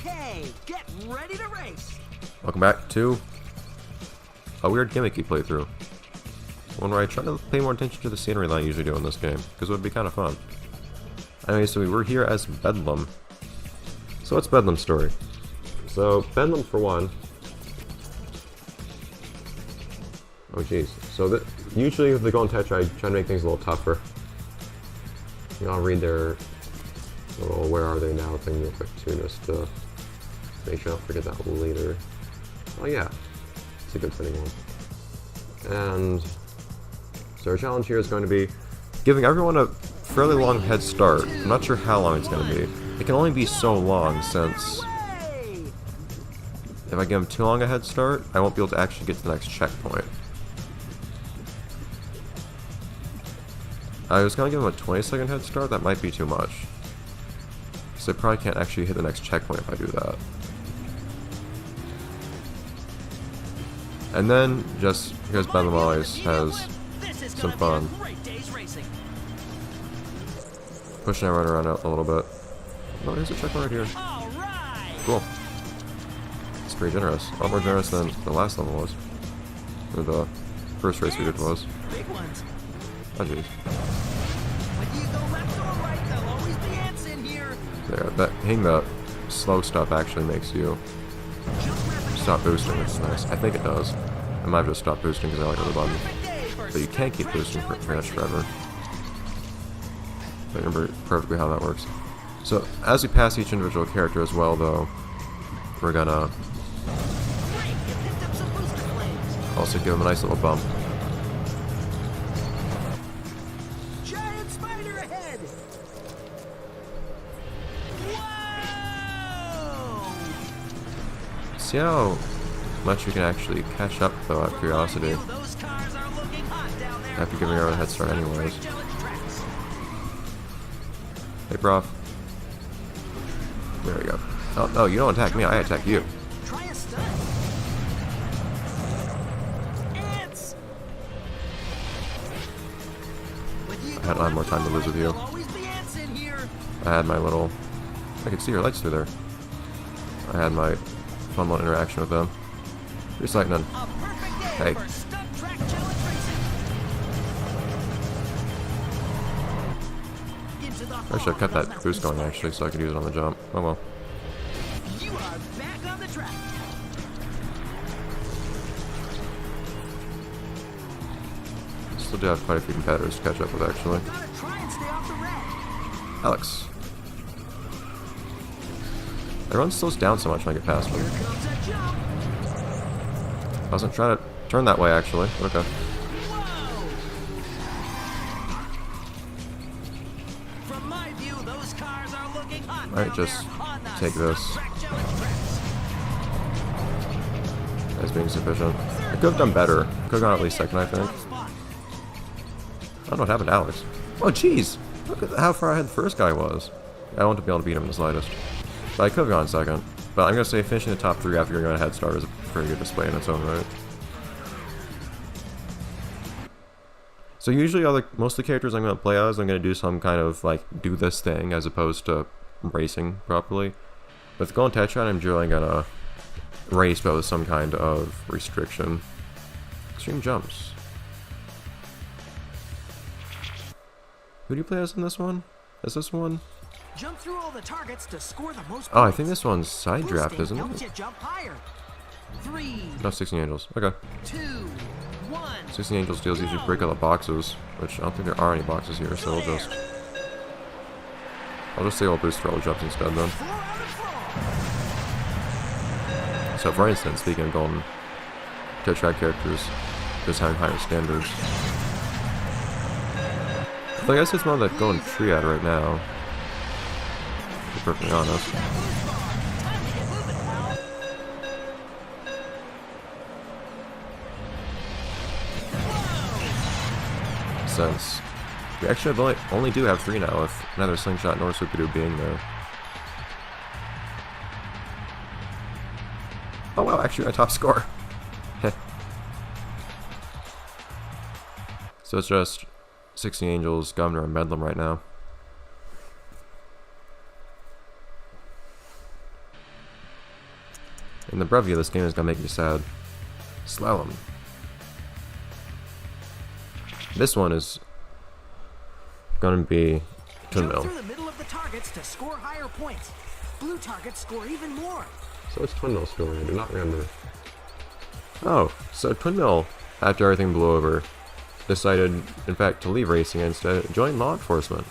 Okay, get ready to race. Welcome back to a weird gimmicky playthrough. One where I try to pay more attention to the scenery than I usually do in this game, because it would be kind of fun. Anyway, so we were here as Bedlam. So what's Bedlam's story? So, Bedlam for one... Oh jeez. So usually with the Golden Tetra, I try to make things a little tougher. You know, I'll read their little "where are they now" thing real quick too, just to make sure I don't forget that later. Oh yeah, it's a good fitting one. And so our challenge here is going to be giving everyone a fairly long head start. I'm not sure how long it's going to be. It can only be so long, since if I give them too long a head start, I won't be able to actually get to the next checkpoint. I was going to give them a 20-second head start. That might be too much, so I probably can't actually hit the next checkpoint if I do that. And then, just because Bedlam always has some fun, pushing everyone around a little bit. Oh, there's a checkpoint right here. Cool. It's pretty generous. A lot more generous than the last level was. Or the first race we did was. Oh jeez. There, that hitting the slow stuff actually makes you stop boosting, which is nice. I think it does. I might have just stopped boosting because I like the button. But you can't keep boosting for pretty much forever. I remember perfectly how that works. So, as we pass each individual character as well, though, we're gonna also give them a nice little bump. Giant spider ahead. Whoa! See how much we can actually catch up, though, out of curiosity. After giving her a head start anyways. Hey, prof. There we go. Oh, no, you don't attack me, I attack you. Try a stunt. Ants. I had a lot more time to lose with you. I had my little... I could see your lights through there. I had my fun little interaction with them. Just like none. Hey. I should have kept that boost going actually, so I could use it on the jump. Oh well. You are back on the track. Still do have quite a few competitors to catch up with actually. Gotta try and stay off the red. Alex. Everyone slows down so much when I get past them. Here comes a jump. I wasn't trying to turn that way actually. Okay. Whoa! From my view, those cars are looking hot. Alright, just take this as being sufficient. I could have done better. Could have gone at least second, I think. I don't know what happened to Alex. Oh jeez! Look at how far ahead the first guy was. I won't be able to beat him in the slightest. But I could have gone second. But I'm going to say finishing the top 3 after getting a head start is a pretty good display in its own right. So usually most of the characters I'm going to play as, I'm going to do some kind of like do this thing as opposed to racing properly. With Golden Tetra, I'm generally going to race but with some kind of restriction. Extreme jumps. Who do you play as in this one? Is this one? Jump through all the targets to score the most Oh, I points. think this one's side draft, isn't Helps it? you jump higher. 3, No, 16 Angels. Okay. 2, 1. 16 Angels deals usually break all the boxes, which I don't think there are any boxes here, so I'll just say I'll boost for all the jumps instead then. So for instance, speaking of Golden Tetra characters, just having higher standards. So I guess it's more that Golden Triad right now. To be perfectly honest. Since we actually only do have 3 now, with neither Slingshot nor Super being there. Oh wow, actually a top score. So it's just 16 Angels, Governor, and Bedlam right now. In the brevity of this game is gonna make you sad. Slalom. This one is gonna be twin mill. Jump through the middle of the targets to score higher points. Blue targets score even more. So it's twin mill scoring, I do not remember. Oh, so twin mill, after everything blew over, decided, in fact, to leave racing and instead join law enforcement.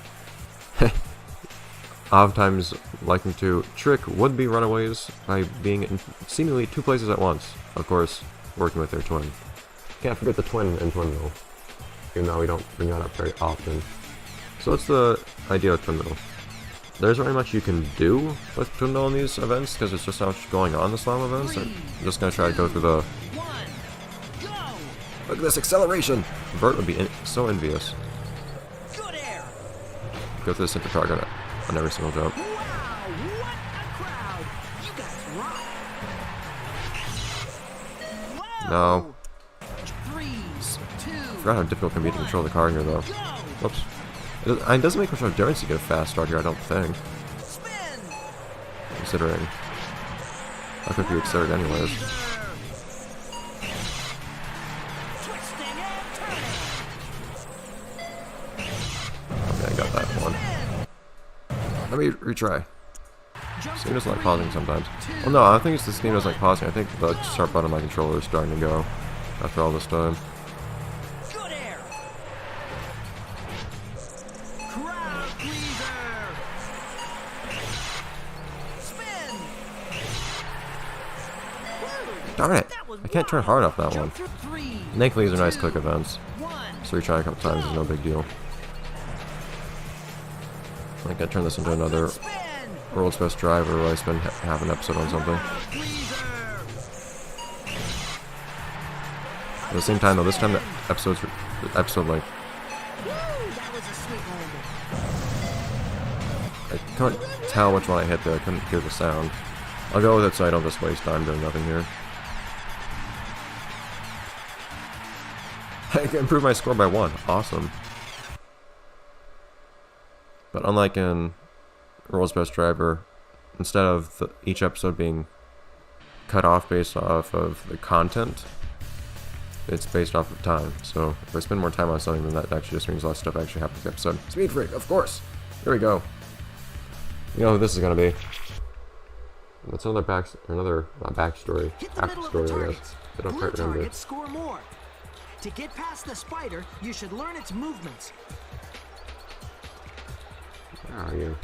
Oftentimes liking to trick would-be runaways by being in seemingly two places at once. Of course, working with their twin. Can't forget the twin and twin mill, even though we don't bring that up very often. So what's the idea of twin mill? There isn't really much you can do with twin mill in these events because it's just not much going on in the slalom events. I'm just gonna try to go through the. Look at this acceleration! Vert would be so envious. Good air. Go through the center target on every single jump. Wow, what a crowd. You guys rock. Whoa. No. 3, 2, I forgot how difficult it can be to control the car here, though. go. Whoops. It doesn't make much of a difference to get a fast start here, I don't think. Spin. Considering how quick you would start anyways. Twisting and turning. Okay, I got that one. Let me retry. Steam doesn't like pausing sometimes. Well, no, I don't think it's the Steam doesn't like pausing. I think the start button on my controller is starting to go after all this time. Good air. Crowd pleaser. Spin. Woo. Darn it! That was I can't turn hard enough that one. Jump through 3, Thankfully, these are nice quick events, 1. so retrying a couple times is no big deal. I gotta turn this into another Spin. World's Best Driver where I spend half an episode on something. At the same time, though, this time the episode like Woo, that was a sweet landing. I couldn't tell which one I hit there. I couldn't hear the sound. I'll go with it so I don't just waste time doing nothing here. I can improve my score by 1. Awesome. But unlike in World's Best Driver, instead of each episode being cut off based off of the content, it's based off of time. So if I spend more time on something, then that actually just means less stuff actually happens in the episode. Speed Freak, of course! Here we go. You know who this is gonna be. That's another backstory, I guess. I don't quite remember. Targets score more. To get past the spider, you should learn its movements. Where are you?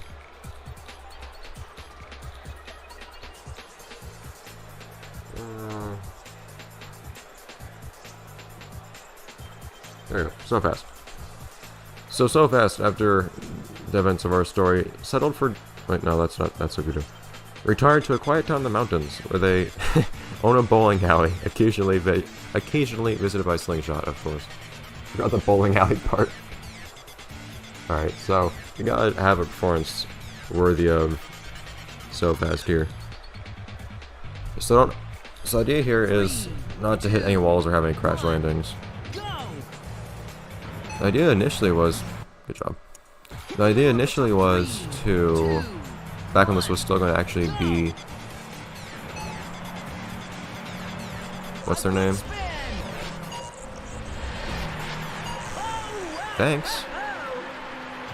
There you go. So fast. So fast after the events of our story settled for. Wait, no, that's what we do. Retired to a quiet town in the mountains where they own a bowling alley, occasionally visited by Slingshot, of course. Forgot the bowling alley part. Alright, so you gotta have a performance worthy of so fast here. So the idea here is not to hit any walls or have any crash landings. The idea initially was, good job. The idea initially was to, back when this was still going to actually be, what's their name? Thanks.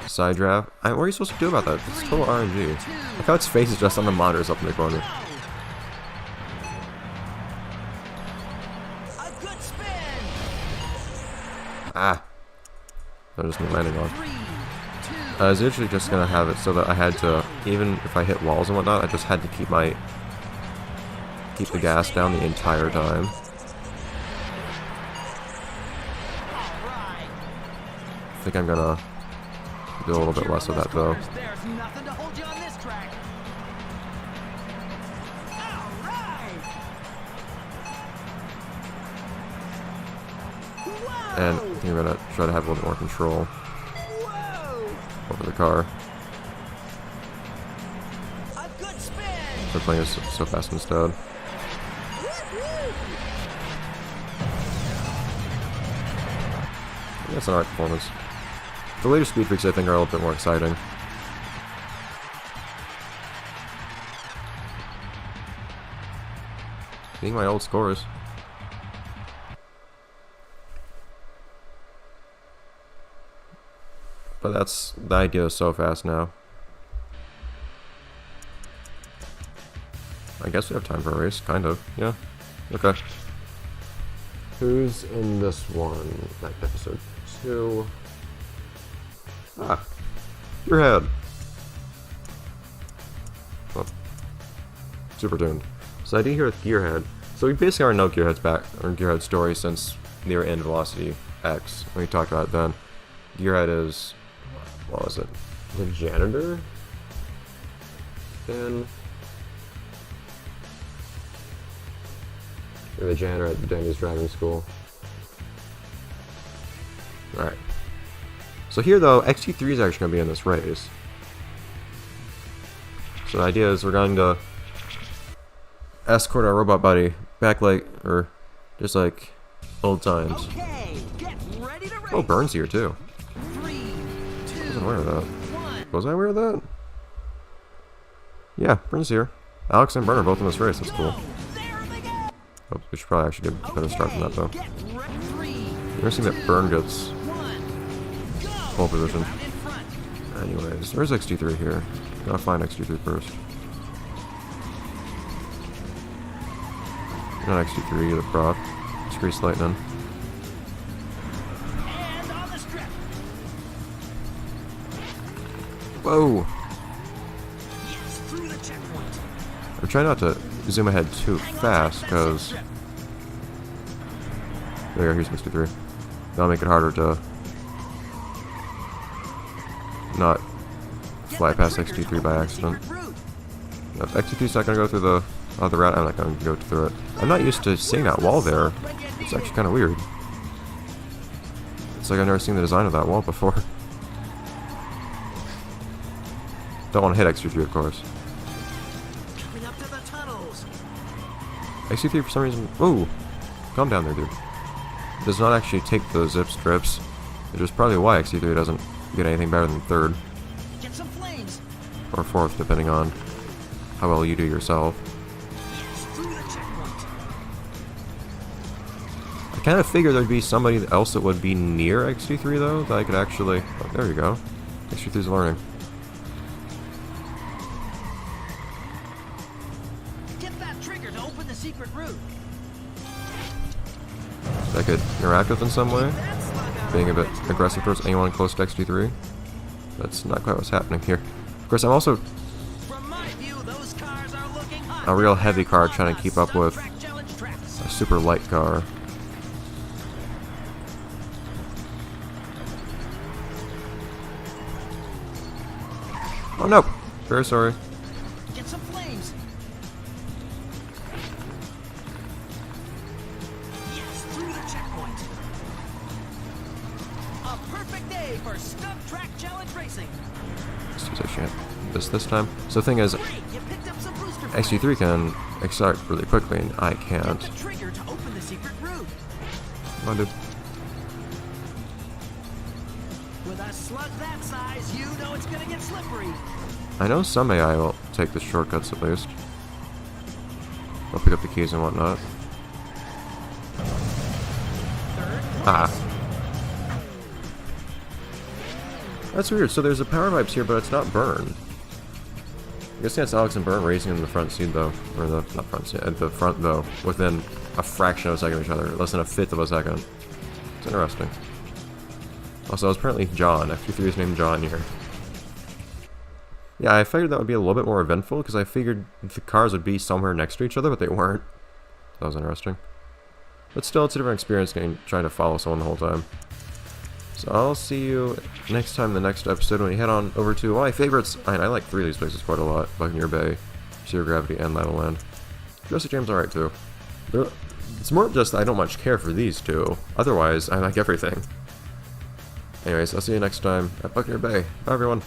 Side draft. What are you supposed to do about that? It's total RNG. Look how its face is just on the monitors up in the corner. Ah. That was just landing on. I was usually just gonna have it so that I had to, even if I hit walls and whatnot, I just had to keep the gas down the entire time. I think I'm gonna do a little bit less of that though. There's nothing to hold you on this track. And I think I'm gonna try to have a little bit more control over the car. A good spin. So playing this so fast instead. That's an alright performance. The later speed freaks I think are a little bit more exciting. being my old scores. But that's, the idea is so fast now. I guess we have time for a race, kind of, yeah. Okay. Who's in this one? Like episode 2. Ah, your head. Oh. Super tuned. So I do hear with Gearhead. So we basically already know Gearhead's Gearhead's story since they were in Velocity X. When we talked about it then. Gearhead is, what was it? The janitor? Then you're the janitor at Danny's driving school. Alright. So here though, XT3 is actually going to be in this race. So the idea is we're going to escort our robot buddy back like, or just like old times. Okay, get ready to race. Oh, Burns here too. 3, 2, I wasn't aware of that. 1. Was I aware of that? Yeah, Burns here. Alex and Burn are both in this race, that's cool. There they go. Oh, we should probably actually get a better start than that though. Get ready. 3, Interesting that Burn gets 1, go. pole position. Out in front. Anyways, where's XT3 here? Gotta find XT3 first. Not XT3, the prop. It's Grease Lightning. And on the strip. Whoa! Yes, through the checkpoint. I'm trying not to zoom ahead too fast, because... There you go, here's XT3. That'll make it harder to... not fly past XT3 by accident. If XT3's not gonna go through the other route, I'm not gonna go through it. I'm not used to seeing that wall there. It's actually kind of weird. It's like I've never seen the design of that wall before. Don't want to hit XT3, of course. Coming up to the tunnels. XT3 for some reason... Ooh! Calm down there, dude. Does not actually take the zip strips, which is probably why XT3 doesn't get anything better than 3rd. Get some flames. Or 4th, depending on how well you do yourself. Yes, through the checkpoint. I kind of figured there'd be somebody else that would be near XT3 though, that I could actually... Oh, there you go. XT3's learning. Get that trigger to open the secret route. That I could interact with in some way. That slug out. Being a bit aggressive towards anyone close to XT3. That's not quite what's happening here. Of course, I'm also From my view, those cars are looking hot. a real heavy car trying to keep up with Stunt Track Challenge tracks. a super light car. Oh no! Very sorry. Get some flames. Yes, through the checkpoint. A perfect day for Stunt Track Challenge racing. Let's use our shit. This time. So the thing is, Great, you picked up some booster XT3 can accelerate really quickly and I can't. Get the trigger to open the secret route. Come on, dude. With a slug that size, you know it's gonna get slippery. I know some AI will take the shortcuts at least. I'll pick up the keys and whatnot. Third Ah. That's weird. So there's a power vibes here, but it's not Burn. I guess that's Alex and Burn racing in the front seat though. Or the, not front seat, at the front though. Within a fraction of a second of each other. Less than a fifth of a second. It's interesting. Also, it's apparently John. XT3 is named John here. Yeah, I figured that would be a little bit more eventful, because I figured the cars would be somewhere next to each other, but they weren't. That was interesting. But still, it's a different experience trying to follow someone the whole time. So I'll see you next time in the next episode when we head on over to one of my favorites. I like 3 of these places quite a lot. Buccaneer Bay, Zero Gravity, and Land. Jesse James alright too. It's more just I don't much care for these two. Otherwise, I like everything. Anyways, I'll see you next time at Buccaneer Bay. Bye everyone.